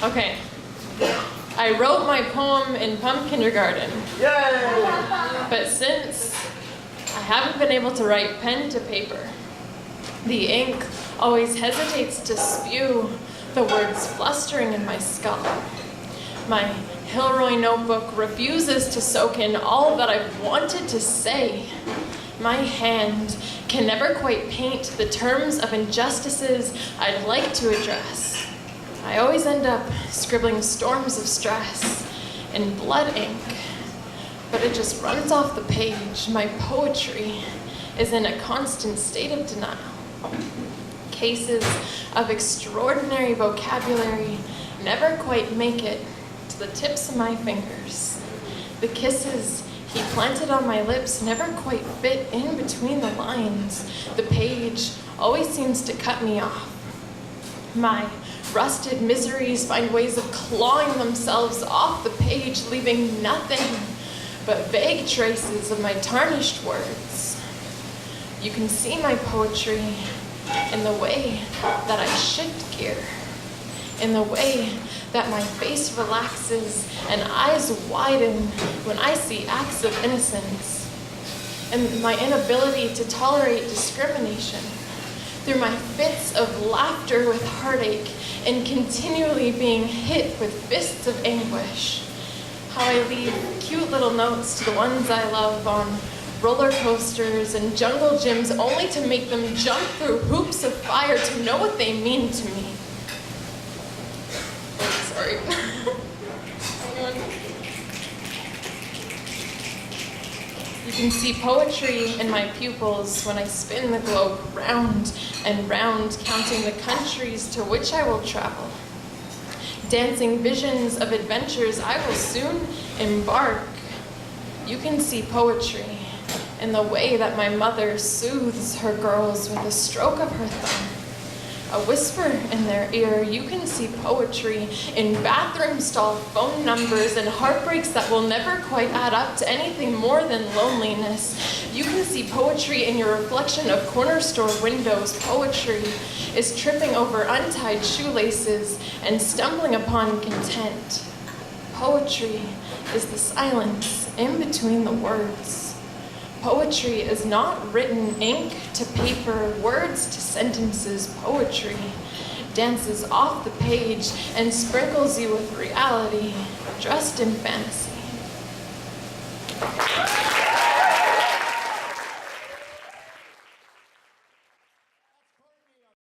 Okay. I wrote my poem in kindergarten. Yay! But since I haven't been able to write pen to paper, the ink always hesitates to spew, the words flustering in my skull. My Hilroy notebook refuses to soak in all that I've wanted to say. My hand can never quite paint the terms of injustices I'd like to address. I always end up scribbling storms of stress in blood ink, but it just runs off the page. My poetry is in a constant state of denial. Cases of extraordinary vocabulary never quite make it to the tips of my fingers. The kisses he planted on my lips never quite fit in between the lines. The page always seems to cut me off. My rusted miseries find ways of clawing themselves off the page, leaving nothing but vague traces of my tarnished words. You can see my poetry in the way that I shift gear, in the way that my face relaxes and eyes widen when I see acts of innocence, and my inability to tolerate discrimination, through my fits of laughter with heartache and continually being hit with fists of anguish. How I leave cute little notes to the ones I love on roller coasters and jungle gyms only to make them jump through hoops of fire to know what they mean to me. Sorry. You can see poetry in my pupils when I spin the globe round and round, counting the countries to which I will travel. Dancing visions of adventures I will soon embark. You can see poetry in the way that my mother soothes her girls with a stroke of her thumb, a whisper in their ear. You can see poetry in bathroom stall phone numbers and heartbreaks that will never quite add up to anything more than loneliness. You can see poetry in your reflection of corner store windows. Poetry is tripping over untied shoelaces and stumbling upon content. Poetry is the silence in between the words. Poetry is not written ink to paper, words to sentences. Poetry dances off the page and sprinkles you with reality, dressed in fantasy.